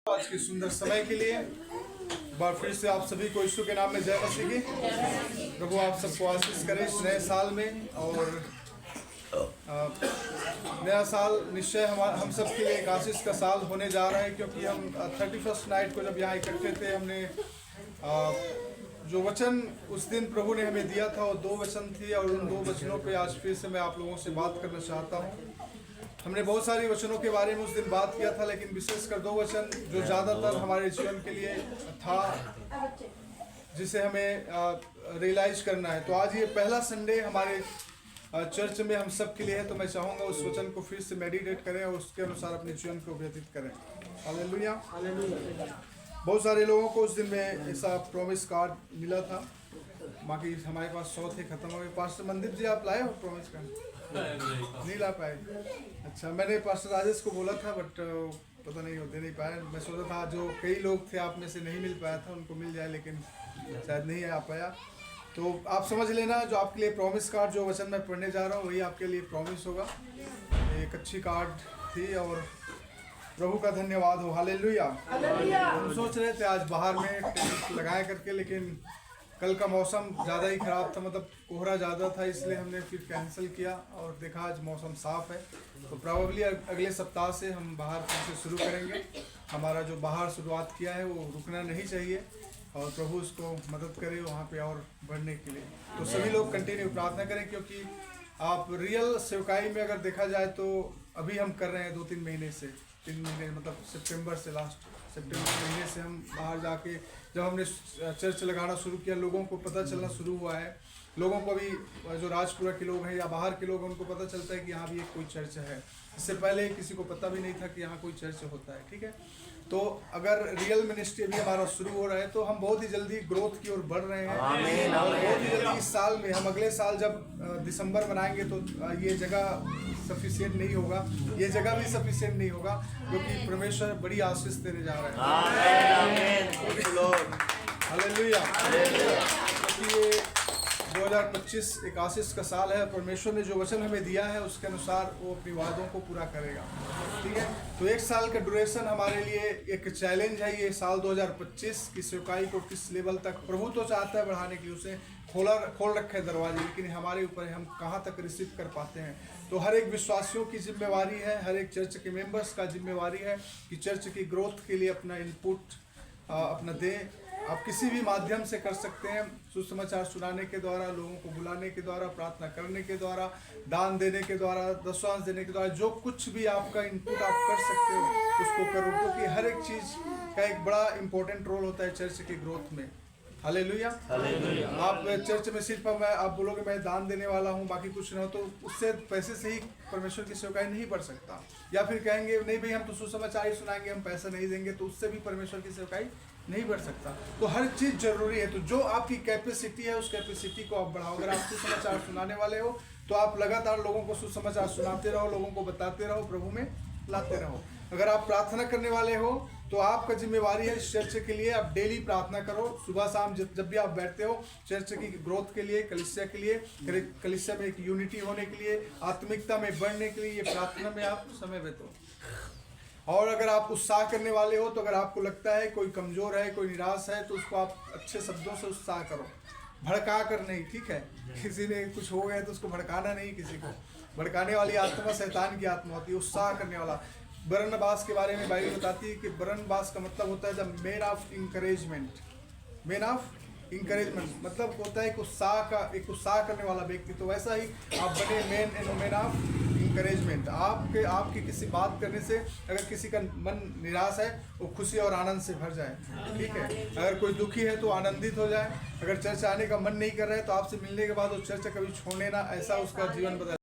आज के सुंदर समय के लिए बार फिर से आप सभी को यीशु के नाम में जय मसीह की। प्रभु आप सबको आशीष करे इस नए साल में। और नया साल निश्चय हम सब के लिए एक आशीष का साल होने जा रहा है, क्योंकि हम 31st नाइट को जब यहाँ इकट्ठे थे, हमने जो वचन उस दिन प्रभु ने हमें दिया था वो 2 वचन थी, और उन 2 वचनों पे आज फिर से मैं आप लोगों से बात करना चाहता हूँ। हमने बहुत सारे वचनों के बारे में उस दिन बात किया था, लेकिन विशेषकर 2 वचन जो ज़्यादातर हमारे जीवन के लिए था, जिसे हमें रियलाइज करना है। तो आज ये पहला संडे हमारे चर्च में हम सब के लिए है, तो मैं चाहूँगा उस वचन को फिर से मेडिटेट करें और उसके अनुसार अपने जीवन को व्यतीत करें। हालेलुया। बहुत सारे लोगों को उस दिन में ऐसा प्रॉमिस कार्ड मिला था, बाकी हमारे पास 100 थे, खत्म हो गए। पास्टर मंदिर जी आप लाए हो प्रॉमिस कार्ड? नहीं ला पाए। अच्छा, मैंने पास्टर राजेश को बोला था, बट पता नहीं दे नहीं पाया। मैं सोचा था जो कई लोग थे आप में से नहीं मिल पाया था उनको मिल जाए, लेकिन शायद नहीं आ पाया। तो आप समझ लेना, जो आपके लिए प्रॉमिस कार्ड जो वचन मैं पढ़ने जा रहा हूँ वही आपके लिए प्रॉमिस होगा। एक अच्छी कार्ड थी और प्रभु का धन्यवाद हो। हालेलुया। हम सोच रहे थे आज बाहर में टेंट लगाया करके, लेकिन कल का मौसम ज़्यादा ही ख़राब था, मतलब कोहरा ज़्यादा था, इसलिए हमने फिर कैंसिल किया और देखा आज मौसम साफ़ है। तो प्रॉबली अगले सप्ताह से हम बाहर फिर से शुरू करेंगे। हमारा जो बाहर शुरुआत किया है वो रुकना नहीं चाहिए, और प्रभु उसको मदद करे वहाँ पे और बढ़ने के लिए। तो सभी लोग कंटिन्यू प्रार्थना करें, क्योंकि आप रियल सेवकाई में अगर देखा जाए तो अभी हम कर रहे हैं 2-3 महीने से, 3 महीने मतलब सितंबर से, लास्ट सितंबर महीने से हम बाहर जाके जब हमने चर्च लगाना शुरू किया, लोगों को पता चलना शुरू हुआ है। लोगों को भी, जो राजपुरा के लोग हैं या बाहर के लोग हैं, उनको पता चलता है कि यहाँ भी एक कोई चर्च है। इससे पहले किसी को पता भी नहीं था कि यहाँ कोई चर्च होता है। ठीक है, तो अगर रियल मिनिस्ट्री भी हमारा शुरू हो रहा है तो हम बहुत ही जल्दी ग्रोथ की ओर बढ़ रहे हैं। और बहुत ही जल्दी इस साल में, हम अगले साल जब दिसंबर मनाएंगे तो ये जगह सफिशिएंट नहीं होगा, ये जगह भी सफिशिएंट नहीं होगा, क्योंकि परमेश्वर बड़ी आशीष देने जा रहा है। हालेलुया। क्योंकि ये 2025 एक आशीष का साल है। परमेश्वर ने जो वचन हमें दिया है उसके अनुसार वो अपनी वादों को पूरा करेगा। ठीक है, तो 1 साल का ड्यूरेशन हमारे लिए एक चैलेंज है। ये साल 2025 की सेवकाई को किस लेवल तक प्रभु तो चाहता है बढ़ाने के लिए, उसे खोल रखे दरवाजे, लेकिन हमारे ऊपर हम कहाँ तक रिसीव कर पाते हैं। तो हर एक विश्वासियों की जिम्मेवारी है, हर एक चर्च के मेंबर्स का जिम्मेवारी है कि चर्च की ग्रोथ के लिए अपना इनपुट अपना दें। आप किसी भी माध्यम से कर सकते हैं, सुसमाचार सुनाने के द्वारा, लोगों को बुलाने के द्वारा, प्रार्थना करने के द्वारा, दान देने के द्वारा, दशवांश देने के द्वारा, जो कुछ भी आपका इनपुट आप कर सकते हो उसको करो, क्योंकि हर एक चीज़ का एक बड़ा इंपॉर्टेंट रोल होता है चर्च की ग्रोथ में। हालेलुया। आप चर्च में सिर्फ आप बोलोगे मैं दान देने वाला हूँ, बाकी कुछ ना हो, तो उससे पैसे से ही परमेश्वर की सेवकाई नहीं बढ़ सकता। या फिर कहेंगे नहीं भाई हम तो सुसमाचार ही सुनाएंगे, हम पैसा नहीं देंगे, तो उससे भी परमेश्वर की सेवकाई नहीं बढ़ सकता। तो हर चीज़ जरूरी है। तो जो आपकी कैपेसिटी है उस कैपेसिटी को आप बढ़ाओ। अगर आप सुसमाचार सुनाने वाले हो तो आप लगातार लोगों को सुसमाचार सुनाते रहो, लोगों को बताते रहो, प्रभु में लाते रहो। अगर आप प्रार्थना करने वाले हो तो आपका जिम्मेवारी है इस चर्च के लिए आप डेली प्रार्थना करो, सुबह शाम जब भी आप बैठते हो, चर्च की ग्रोथ के लिए, कलीसिया के लिए, कलीसिया में एक यूनिटी होने के लिए, आत्मिकता में बढ़ने के लिए, ये प्रार्थना में आप समय बिताओ। और अगर आप उत्साह करने वाले हो तो अगर आपको लगता है कोई कमज़ोर है, कोई निराश है, तो उसको आप अच्छे शब्दों से उत्साह करो, भड़का कर नहीं। ठीक है, किसी ने कुछ हो गया तो उसको भड़काना नहीं। किसी को भड़काने वाली आत्मा शैतान की आत्मा होती है। उत्साह करने वाला, बरनबास के बारे में बाइबल बताती है कि बरनबास का मतलब होता है the man of encouragement. Man of encouragement मतलब होता है एक उत्साह करने वाला व्यक्ति। तो वैसा ही आप बने मैन ऑफ इंकरेजमेंट। आपके किसी बात करने से अगर किसी का मन निराश है वो खुशी और आनंद से भर जाए। ठीक है, अगर कोई दुखी है तो आनंदित हो जाए। अगर चर्च आने का मन नहीं कर रहा है तो आपसे मिलने के बाद वो चर्च कभी छोड़ने ना, ऐसा उसका जीवन बदल